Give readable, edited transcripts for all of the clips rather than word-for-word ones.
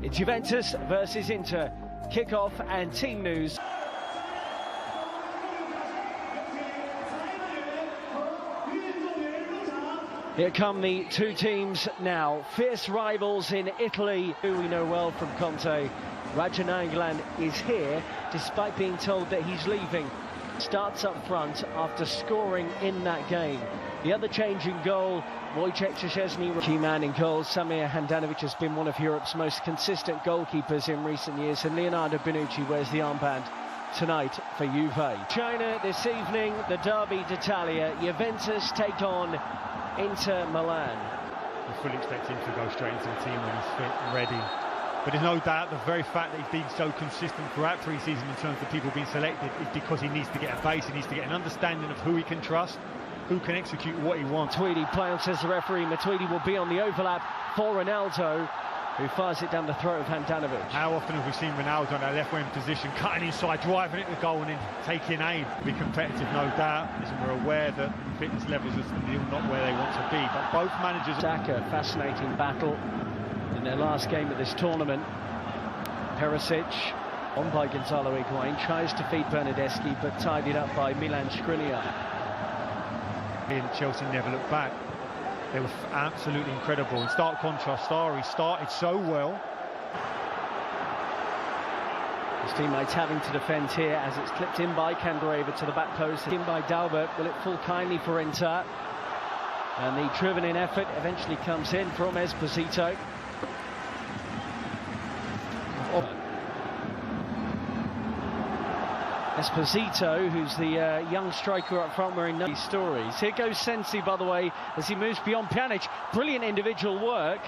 It's Juventus versus Inter. Kick-off and team news. Here come the two teams now. Fierce rivals in Italy, who we know well from Conte. Milan is here, despite being told that he's leaving. Starts up front after scoring in that game. The other change in goal, Wojciech Szczesny, key man in goal. Samir Handanovic has been one of Europe's most consistent goalkeepers in recent years, and Leonardo Bonucci wears the armband tonight for Juve. China this evening, the Derby d'Italia. Juventus take on Inter Milan. You fully expect him to go straight into the team when he's fit and ready. But there's no doubt the very fact that he's been so consistent throughout pre-season in terms of people being selected is because he needs to get a base, he needs to get an understanding of who he can trust, who can execute what he wants. Matuidi play on, says the referee. Matuidi will be on the overlap for Ronaldo, who fires it down the throat of Handanovic. How often have we seen Ronaldo in that left wing position, cutting inside, driving it to goal and then taking aim? Be competitive, no doubt, as we're aware that fitness levels are still not where they want to be. But both managers... Saka, fascinating battle in their last game of this tournament. Perisic, on by Gonzalo Higuain, tries to feed Bernardeschi, but tidied up by Milan Skriniar. Chelsea never looked back. They were absolutely incredible. In stark contrast, Sarri started so well. His teammates having to defend here as it's clipped in by Candreva to the back post. In by Dalbert. Will it fall kindly for Inter? And the driven-in effort eventually comes in from Esposito. Esposito, who's the young striker up front, wearing no stories. Here goes Sensi, by the way, as he moves beyond Pjanic. Brilliant individual work,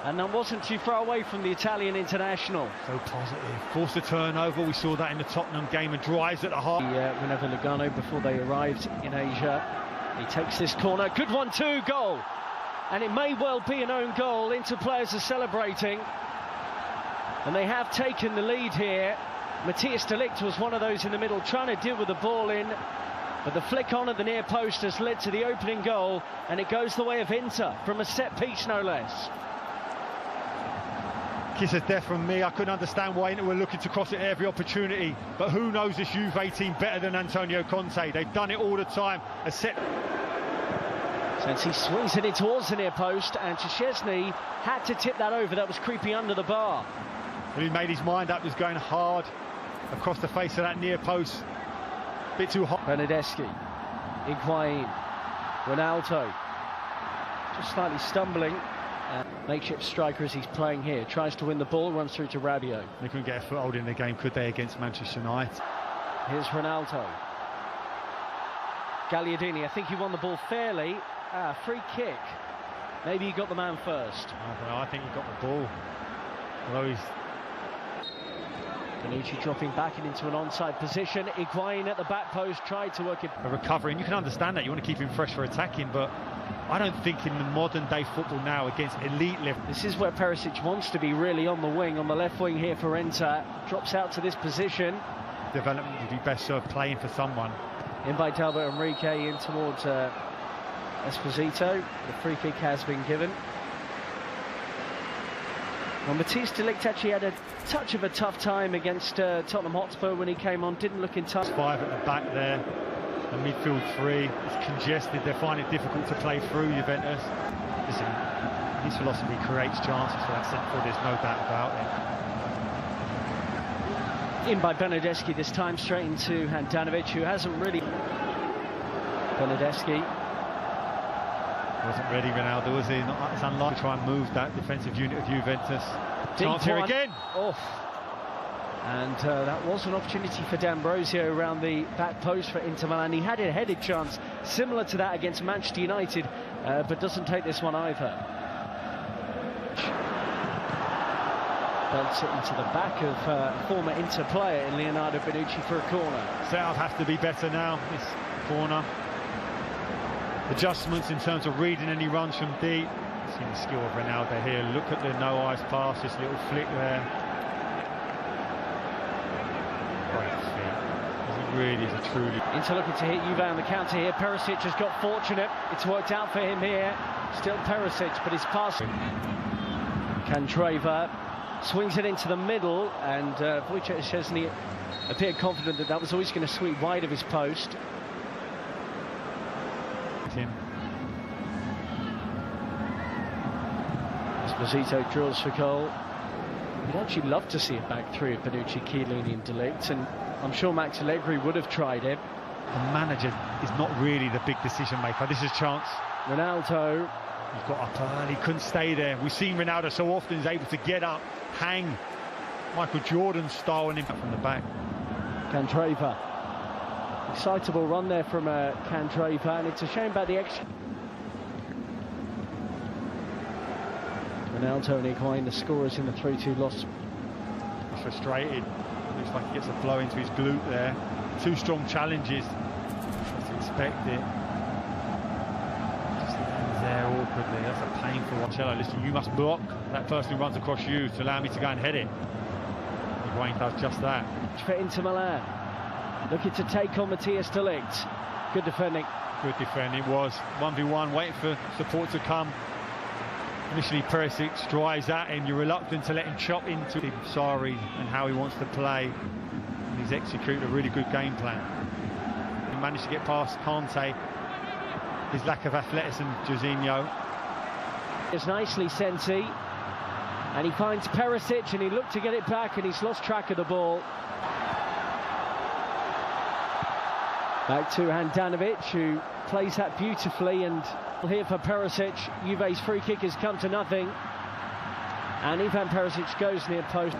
and that wasn't too far away from the Italian international. So positive. Forced a turnover. We saw that in the Tottenham game, and drives at the heart. Whenever Lugano, before they arrived in Asia, he takes this corner. Good 1-2 goal, and it may well be an own goal. Inter players are celebrating, and they have taken the lead here. Matthias de Ligt was one of those in the middle trying to deal with the ball in, but the flick on at the near post has led to the opening goal, and it goes the way of Inter from a set piece, no less. Kiss of death from me. I couldn't understand why Inter were looking to cross it at every opportunity, but who knows this Juve team better than Antonio Conte? They've done it all the time. A set. Since he swings it in towards the near post, and Szczesny had to tip that over. That was creeping under the bar. Well, he made his mind up. He was going hard across the face of that near post. A bit too hot. Bernardeschi, Higuain, Ronaldo, just slightly stumbling. Makeshift striker as he's playing here. Tries to win the ball, runs through to Rabiot. They couldn't get a foothold in the game, could they, against Manchester United? Here's Ronaldo. Gagliardini, I think he won the ball fairly. Free kick. Maybe he got the man first. I don't know, I think he got the ball. Although he's... Bonucci dropping back into an onside position. Higuain at the back post tried to work it. A recovery, and you can understand that. You want to keep him fresh for attacking, but I don't think in the modern day football now against elite level. This is where Perisic wants to be, really, on the wing, on the left wing here for Inter. Drops out to this position. Development would be best served playing for someone. In by Dalbert Enrique in towards Esposito. The free kick has been given. Well, Matthias de Ligt actually had a touch of a tough time against Tottenham Hotspur when he came on. Didn't look in touch. 5 at the back there. The midfield 3. It's congested. They find it difficult to play through Juventus. Listen, his philosophy creates chances for that centre forward. There's no doubt about it. In by Bernardeschi this time, straight into Handanovic, who hasn't really... Bernardeschi. Wasn't ready, Ronaldo, was he? It's unlikely to try and move that defensive unit of Juventus. Chance here again. Off. And that was an opportunity for D'Ambrosio around the back post for Inter Milan. He had a headed chance similar to that against Manchester United, but doesn't take this one either. Belts it into the back of former Inter player in Leonardo Bonucci for a corner. Setup has to be better now, this corner. Adjustments in terms of reading any runs from deep. See the skill of Ronaldo here. Look at the no eyes pass, this little flick there. Great feet. It really is a truly... Inter looking to hit Juve on the counter here. Perisic has got fortunate. It's worked out for him here. Still Perisic, but his pass. Candreva Swings it into the middle, and Wojciech Szczesny appeared confident that that was always going to sweep wide of his post. Esposito drills for goal. You'd actually love to see a back three of Bonucci, Chiellini and De Ligt, and I'm sure Max Allegri would have tried it. The manager is not really the big decision maker. This is a chance. Ronaldo. He got up early, couldn't stay there. We've seen Ronaldo so often is able to get up, hang. Michael Jordan style and impact from the back. Candreva. Excitable run there from Candreva, and it's a shame about the extra. Ronaldo and Higuain, the scorers in the 3-2 loss. He's frustrated. Looks like he gets a blow into his glute there. Two strong challenges. Just expect it. Just lands there awkwardly. That's a painful one. Cello, listen, you must block that person who runs across you to allow me to go and head it. Higuain does just that. For Inter Milan. Looking to take on Matthias De Ligt. Good defending. Good defending. It was 1v1, waiting for support to come. Initially Perisic drives at him. You're reluctant to let him chop into him. Sorry, and how he wants to play. And he's executed a really good game plan. He managed to get past Kante. His lack of athleticism, Jorginho. It's nicely Sensi. And he finds Perisic, and he looked to get it back, and he's lost track of the ball. Back to Handanovic, who plays that beautifully, and here for Perisic. Juve's free kick has come to nothing, and Ivan Perisic goes near post.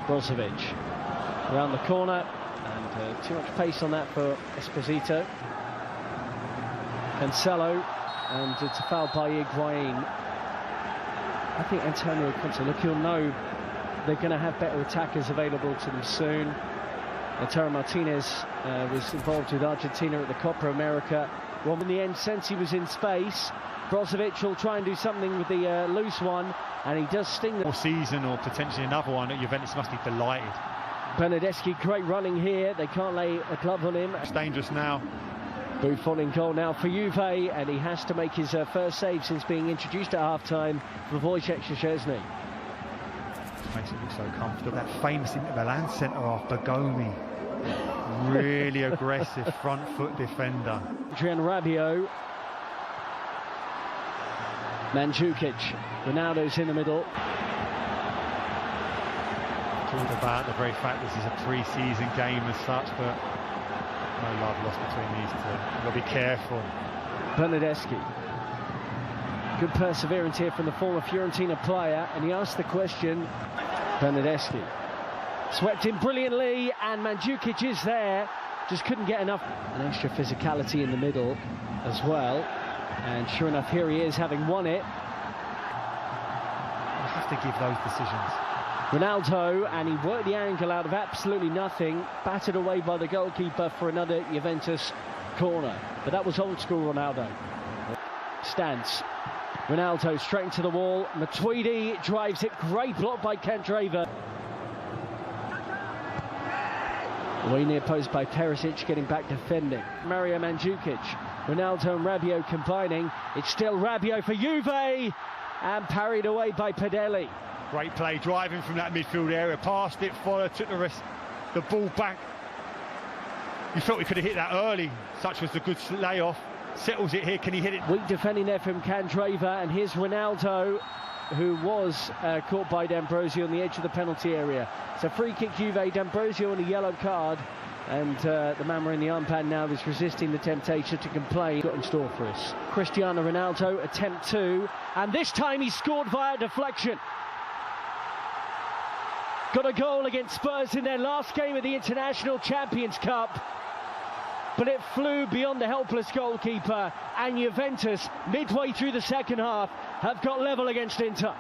Brozovic around the corner, and too much pace on that for Esposito. Cancelo, and it's a foul by Higuain. I think Antonio Conte, look, he'll know they're going to have better attackers available to them soon. Lautaro Martinez was involved with Argentina at the Copa America. Well, in the end, Sensi was in space. Brozovic will try and do something with the loose one, and he does sting More season, or potentially another one. Juventus must be delighted. Bernardeschi, great running here. They can't lay a glove on him. It's dangerous now. Buffon in goal now for Juve, and he has to make his first save since being introduced at half-time for Wojciech Szczesny. Makes it look so comfortable. That famous Inter Milan centre-half, Bergomi. Really aggressive front foot defender. Adrian Rabiot. Mandzukic. Ronaldo's in the middle. Talked about the very fact this is a pre-season game as such, but no love lost between these two. You've got to be careful. Bernardeschi. Good perseverance here from the former Fiorentina player, and he asked the question. Bernardeschi swept in brilliantly, and Mandzukic is there, just couldn't get enough. An extra physicality in the middle as well, and sure enough, here he is, having won it. You have to give those decisions. Ronaldo, and he worked the angle out of absolutely nothing, battered away by the goalkeeper for another Juventus corner, but that was old school Ronaldo. Stance. Ronaldo straight into the wall. Matuidi drives it. Great block by Candreva. Away near post by Perisic, getting back defending. Mario Mandzukic. Ronaldo and Rabiot combining. It's still Rabiot for Juve, and parried away by Padelli. Great play, driving from that midfield area. Passed it, followed, took the ball back. You felt he could have hit that early. Such was the good layoff. Settles it here, can he hit it? Weak defending there from Candreva, and here's Ronaldo, who was caught by D'Ambrosio on the edge of the penalty area. So free kick Juve, D'Ambrosio on a yellow card, and the man wearing the armband now is resisting the temptation to complain. Got in store for us. Cristiano Ronaldo, attempt 2, and this time he scored via deflection. Got a goal against Spurs in their last game of the International Champions Cup, but it flew beyond the helpless goalkeeper, and Juventus, midway through the second half, have got level against Inter.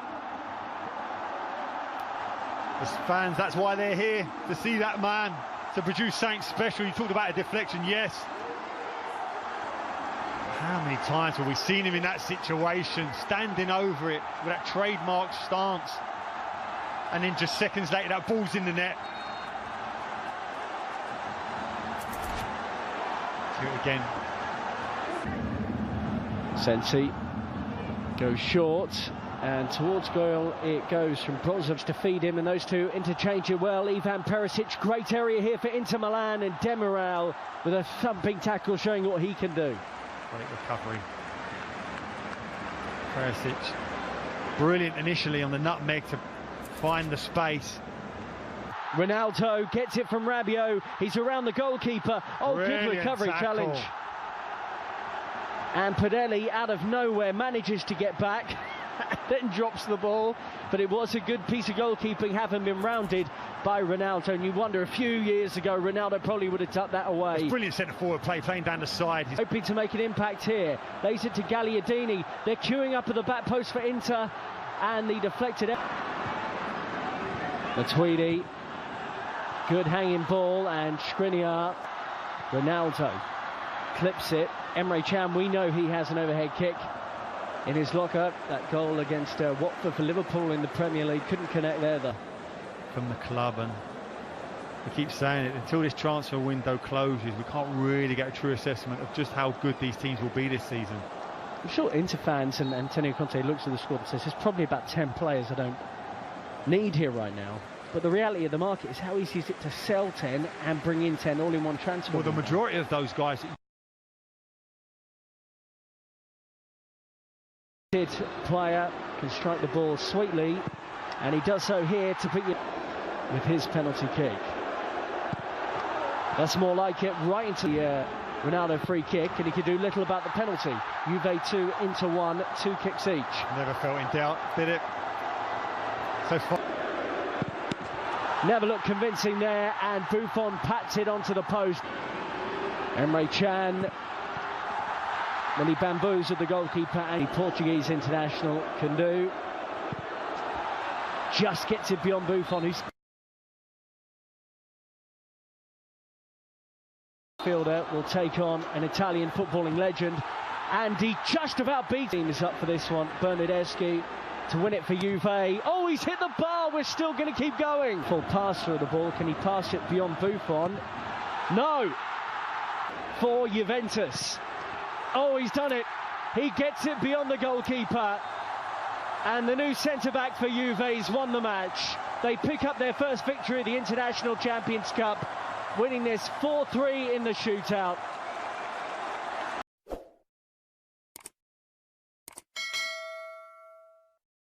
As fans, that's why they're here, to see that man, to produce something special. You talked about a deflection, yes. How many times have we seen him in that situation, standing over it with that trademark stance, and then just seconds later that ball's in the net. Do it again. Sensi goes short, And towards goal it goes from Brozovic to feed him, and those two interchange it well. Ivan Perisic, great area here for Inter Milan, and Demiral with a thumping tackle showing what he can do. Great recovery. Perisic, brilliant initially on the nutmeg to find the space. Ronaldo gets it from Rabiot, he's around the goalkeeper. Oh, brilliant good recovery tackle. Challenge. And Padelli out of nowhere manages to get back, then drops the ball, but it was a good piece of goalkeeping, having been rounded by Ronaldo. And you wonder, a few years ago Ronaldo probably would have tucked that away. It's brilliant centre forward play, playing down the side. Hoping to make an impact here, lays it to Gagliardini. They're queuing up at the back post for Inter, and the deflected Matuidi, good hanging ball, and Skriniar. Ronaldo clips it. Emre Can, we know he has an overhead kick in his locker. That goal against Watford for Liverpool in the Premier League, couldn't connect there though. From the club, and we keep saying it, until this transfer window closes, we can't really get a true assessment of just how good these teams will be this season. I'm sure Inter fans and Antonio Conte looks at the squad and says there's probably about 10 players I don't need here right now. But the reality of the market is how easy is it to sell 10 and bring in 10 all in one transfer? Well, the majority of those guys... player can strike the ball sweetly, and he does so here to put you with his penalty kick. That's more like it, right into the Ronaldo free kick, and he could do little about the penalty. Juve 2, Inter 1, 2 kicks each. Never felt in doubt, did it? So far. Never looked convincing there, and Buffon pats it onto the post. Emre Can, then he bamboozled the goalkeeper, and the Portuguese international can do. Just gets it beyond Buffon, who's fielder will take on an Italian footballing legend, and he just about beat him. Is up for this one. Bernardeschi to win it for Juve. Oh, he's hit the bar. We're still going to keep going. Full pass through the ball. Can he pass it beyond Buffon? No. For Juventus. Oh, he's done it. He gets it beyond the goalkeeper. And the new centre-back for Juve's won the match. They pick up their first victory at the International Champions Cup, winning this 4-3 in the shootout.